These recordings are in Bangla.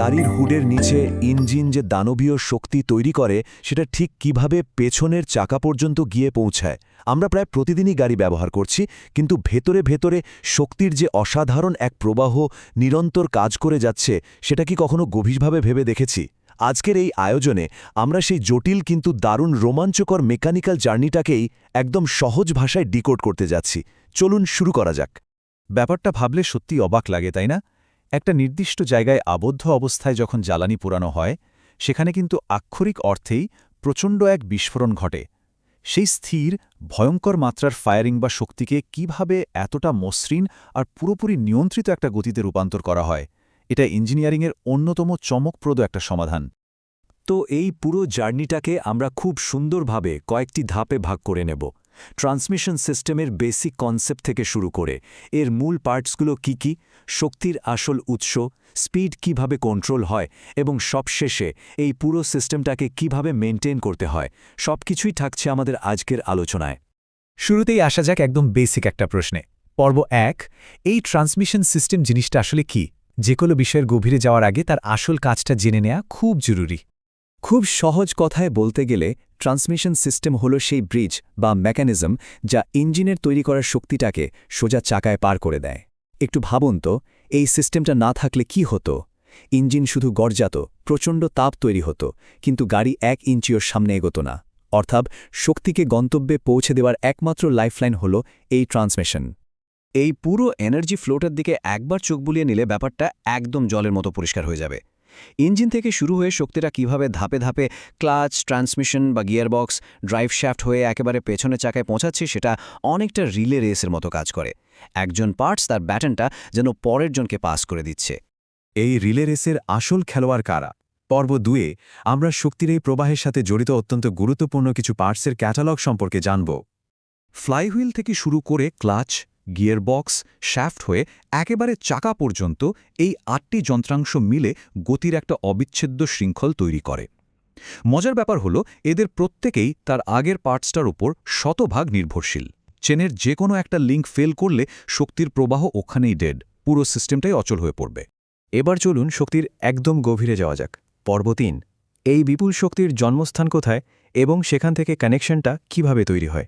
গাড়ির হুডের নিচে ইঞ্জিন যে দানবীয় শক্তি তৈরি করে সেটা ঠিক কিভাবে পেছনের চাকা পর্যন্ত গিয়ে পৌঁছায়। আমরা প্রায় প্রতিদিনই গাড়ি ব্যবহার করছি, কিন্তু ভেতরে ভেতরে শক্তির যে অসাধারণ এক প্রবাহ নিরন্তর কাজ করে যাচ্ছে, সেটা কি কখনো গভীরভাবে ভেবে দেখেছি? আজকের এই আয়োজনে আমরা সেই জটিল কিন্তু দারুণ রোমাঞ্চকর মেকানিক্যাল জার্নিটাকেই একদম সহজ ভাষায় ডিকোড করতে যাচ্ছি। চলুন শুরু করা যাক। ব্যাপারটা ভাবলে সত্যি অবাক লাগে, তাই না? একটা নির্দিষ্ট জায়গায় আবদ্ধ অবস্থায় যখন জ্বালানি পোড়ানো হয়, সেখানে কিন্তু আক্ষরিক অর্থেই প্রচণ্ড এক বিস্ফোরণ ঘটে। সেই স্থির ভয়ঙ্কর মাত্রার ফায়ারিং বা শক্তিকে কিভাবে এতটা মসৃণ আর পুরোপুরি নিয়ন্ত্রিত একটা গতিতে রূপান্তর করা হয়, এটা ইঞ্জিনিয়ারিংয়ের অন্যতম চমকপ্রদ একটা সমাধান। তো এই পুরো জার্নিটাকে আমরা খুব সুন্দরভাবে কয়েকটি ধাপে ভাগ করে নেব। ট্রান্সমিশন সিস্টেমের বেসিক কনসেপ্ট থেকে শুরু করে এর মূল পার্টসগুলো কি, শক্তির আসল উৎস, স্পিড কিভাবে কন্ট্রোল হয় এবং সবশেষে এই পুরো সিস্টেমটাকে কিভাবে মেনটেন করতে হয়, সবকিছুই থাকছে আমাদের আজকের আলোচনায়। শুরুতেই আসা যাক একদম বেসিক একটা প্রশ্নে। পর্ব ১, এই ট্রান্সমিশন সিস্টেম জিনিসটা আসলে কি? যে কোনো বিষয়ের গভীরে যাওয়ার আগে তার আসল কাজটা জেনে নেওয়া খুব জরুরি। খুব সহজ কথায় বলতে গেলে ট্রান্সমিশন সিস্টেম হলো সেই ব্রিজ বা মেকানিজম যা ইঞ্জিনের তৈরি করার শক্তিটাকে সোজা চাকায় পার করে দেয়। একটু ভাবুন তো, এই সিস্টেমটা না থাকলে কি হতো? ইঞ্জিন শুধু গড়জাত, প্রচণ্ড তাপ তৈরি হতো, কিন্তু গাড়ি ১ ইঞ্চিও সামনে এগোতো না। অর্থাৎ শক্তিকে গন্তব্যে পৌঁছে দেওয়ার একমাত্র লাইফলাইন হলো এই ট্রান্সমিশন। এই পুরো এনার্জি ফ্লোটার দিকে একবার চোখ বুলিয়ে নিলে ব্যাপারটা একদম জলের মতো পরিষ্কার হয়ে যাবে। ইঞ্জিন থেকে শুরু হয়ে শক্তিটা কিভাবে ধাপে ধাপে ক্লাচ, ট্রান্সমিশন বা গিয়ারবক্স, ড্রাইভ শ্যাফট হয়ে একেবারে পেছনের চাকায় পৌঁছাচ্ছে, সেটা অনেকটা রিলে রেসের মতো কাজ করে। একজন পার্টস তার ব্যাটনটা যেন পরের জনকে পাস করে দিচ্ছে। এই রিলে রেসের আসল খেলোয়াড় কারা? পর্ব ২-এ আমরা শক্তির এই প্রবাহের সাথে জড়িত অত্যন্ত গুরুত্বপূর্ণ কিছু পার্টসের ক্যাটালগ সম্পর্কে জানব। ফ্লাইহুইল থেকে শুরু করে ক্লাচ, গিয়ারবক্স, শ্যাফট হয়ে একেবারে চাকা পর্যন্ত এই ৮টি যন্ত্রাংশ মিলে গতির একটা অবিচ্ছেদ্য শৃঙ্খল তৈরি করে। মজার ব্যাপার হলো, এদের প্রত্যেকেই তার আগের পার্টসটার উপর শতভাগ নির্ভরশীল। চেনের যে কোনো একটা লিঙ্ক ফেল করলে শক্তির প্রবাহ ওখানেই ডেড, পুরো সিস্টেমটাই অচল হয়ে পড়বে। এবার চলুন শক্তির একদম গভীরে যাওয়া যাক। পর্ব ৩, এই বিপুল শক্তির জন্মস্থান কোথায় এবং সেখান থেকে কানেকশনটা কিভাবে তৈরি হয়?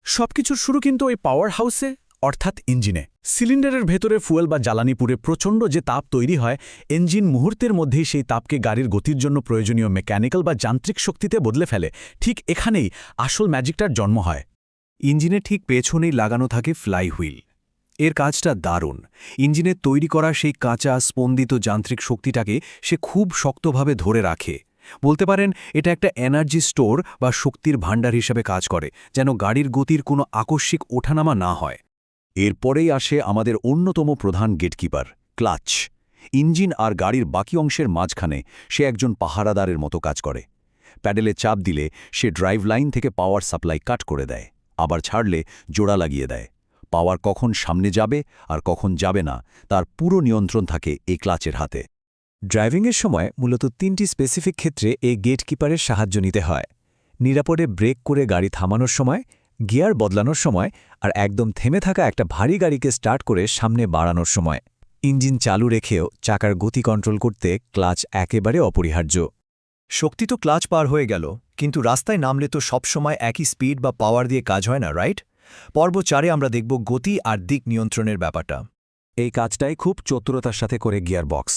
সবকিছুর শুরু কিন্তু ওই পাওয়ার হাউসে, অর্থাৎ ইঞ্জিনে। সিলিন্ডারের ভেতরে ফুয়েল বা জ্বালানি পুড়ে প্রচণ্ড যে তাপ তৈরি হয়, ইঞ্জিন মুহূর্তের মধ্যেই সেই তাপকে গাড়ির গতির জন্য প্রয়োজনীয় মেকানিক্যাল বা যান্ত্রিক শক্তিতে বদলে ফেলে। ঠিক এখানেই আসল ম্যাজিকটার জন্ম হয়। ইঞ্জিনের ঠিক পেছনেই লাগানো থাকে ফ্লাইহুইল। এর কাজটা দারুণ। ইঞ্জিনের তৈরি করা সেই কাঁচা স্পন্দিত যান্ত্রিক শক্তিটাকে সে খুব শক্তভাবে ধরে রাখে। বলতে পারেন এটা একটা এনার্জি স্টোর বা শক্তির ভাণ্ডার হিসেবে কাজ করে, যেন গাড়ির গতির কোনো আকস্মিক ওঠানামা না হয়। এরপরেই আসে আমাদের অন্যতম প্রধান গেটকিপার, ক্লাচ। ইঞ্জিন আর গাড়ির বাকি অংশের মাঝখানে সে একজন পাহারাদারের মতো কাজ করে। প্যাডেলে চাপ দিলে সে ড্রাইভ লাইন থেকে পাওয়ার সাপ্লাই কাট করে দেয়, আবার ছাড়লে জোড়া লাগিয়ে দেয়। পাওয়ার কখন সামনে যাবে আর কখন যাবে না, তার পুরো নিয়ন্ত্রণ থাকে এই ক্লাচের হাতে। ড্রাইভিংয়ের সময় মূলত ৩টি স্পেসিফিক ক্ষেত্রে এই গেটকিপারের সাহায্য নিতে হয়: নিরাপদে ব্রেক করে গাড়ি থামানোর সময়, গিয়ার বদলানোর সময়, আর একদম থেমে থাকা একটা ভারী গাড়িকে স্টার্ট করে সামনে বাড়ানোর সময়। ইঞ্জিন চালু রেখেও চাকার গতি কন্ট্রোল করতে ক্লাচ একেবারে অপরিহার্য। শক্তি তো ক্লাচ পার হয়ে গেল, কিন্তু রাস্তায় নামলে তো সবসময় একই স্পিড বা পাওয়ার দিয়ে কাজ হয় না, রাইট? পর্ব ৪-এ আমরা দেখব গতি আর দিক নিয়ন্ত্রণের ব্যাপারটা। এই কাজটাই খুব চতুরতার সাথে করে গিয়ারবক্স।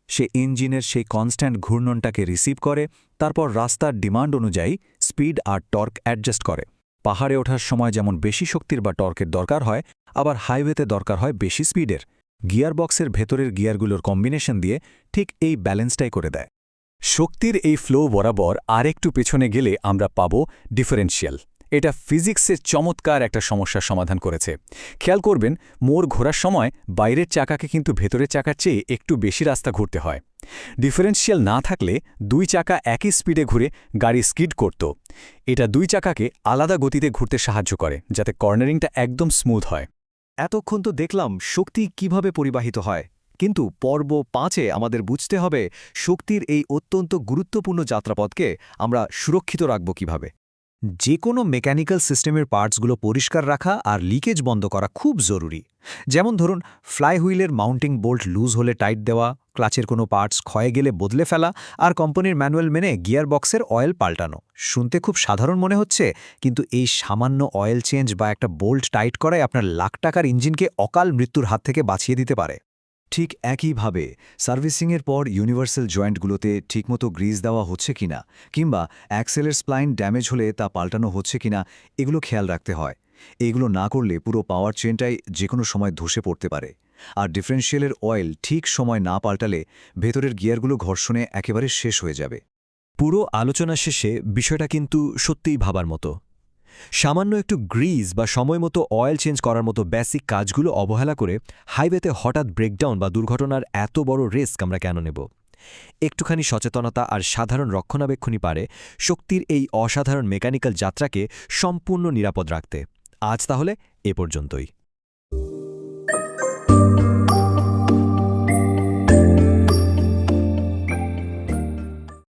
সে ইঞ্জিনের সেই কনস্ট্যান্ট ঘূর্ণনটাকে রিসিভ করে, তারপর রাস্তার ডিমান্ড অনুযায়ী স্পিড আর টর্ক অ্যাডজাস্ট করে। পাহাড়ে ওঠার সময় যেমন বেশি শক্তির বা টর্কের দরকার হয়, আবার হাইওয়েতে দরকার হয় বেশি স্পিডের। গিয়ারবক্সের ভেতরের গিয়ারগুলোর কম্বিনেশন দিয়ে ঠিক এই ব্যালেন্সটাই করে দেয়। শক্তির এই ফ্লো বরাবর আরেকটু পেছনে গেলে আমরা পাব ডিফারেন্সিয়াল। এটা ফিজিক্সের চমৎকার একটা সমস্যার সমাধান করেছে। খেয়াল করবেন, মোড় ঘোরার সময় বাইরের চাকাকে কিন্তু ভেতরের চাকার চেয়ে একটু বেশি রাস্তা ঘুরতে হয়। ডিফারেন্সিয়াল না থাকলে দুই চাকা একই স্পিডে ঘুরে গাড়ি স্কিড করত। এটা দুই চাকাকে আলাদা গতিতে ঘুরতে সাহায্য করে, যাতে কর্নারিংটা একদম স্মুথ হয়। এতক্ষণ তো দেখলাম শক্তি কিভাবে পরিবাহিত হয়, কিন্তু পর্ব ৫-এ আমাদের বুঝতে হবে শক্তির এই অত্যন্ত গুরুত্বপূর্ণ যাত্রাপথকে আমরা সুরক্ষিত রাখব কিভাবে। যে কোনো মেকানিক্যাল সিস্টেমের পার্টসগুলো পরিষ্কার রাখা আর লিকেজ বন্ধ করা খুব জরুরি। যেমন ধরুন, ফ্লাইহুইলের মাউন্টিং বোল্ট লুজ হলে টাইট দেওয়া, ক্লাচের কোনো পার্টস ক্ষয়ে গেলে বদলে ফেলা, আর কোম্পানির ম্যানুয়াল মেনে গিয়ার বক্সের অয়েল পাল্টানো। শুনতে খুব সাধারণ মনে হচ্ছে, কিন্তু এই সামান্য অয়েল চেঞ্জ বা একটা বোল্ট টাইট করায় আপনার লাখ টাকার ইঞ্জিনকে অকাল মৃত্যুর হাত থেকে বাঁচিয়ে দিতে পারে। ঠিক একইভাবে সার্ভিসিংয়ের পর ইউনিভার্সাল জয়েন্টগুলোতে ঠিকমতো গ্রিজ দেওয়া হচ্ছে কিনা, কিংবা অ্যাক্সেলের স্প্লাইন ড্যামেজ হলে তা পাল্টানো হচ্ছে কিনা, এগুলো খেয়াল রাখতে হয়। এগুলো না করলে পুরো পাওয়ার চেনটাই যে কোনো সময় ধসে পড়তে পারে। আর ডিফারেন্সিয়ালের অয়েল ঠিক সময় না পাল্টালে ভেতরের গিয়ারগুলো ঘর্ষণে একেবারে শেষ হয়ে যাবে। পুরো আলোচনা শেষে বিষয়টা কিন্তু সত্যিই ভাবার মতো। সামান্য একটু গ্রিজ বা সময়মতো অয়েল চেঞ্জ করার মতো বেসিক কাজগুলো অবহেলা করে হাইওয়েতে হঠাৎ ব্রেকডাউন বা দুর্ঘটনার এত বড় রিস্ক আমরা কেন নেব? একটুখানি সচেতনতা আর সাধারণ রক্ষণাবেক্ষণই পারে শক্তির এই অসাধারণ মেকানিক্যাল যাত্রাকে সম্পূর্ণ নিরাপদ রাখতে। আজ তাহলে এ পর্যন্তই।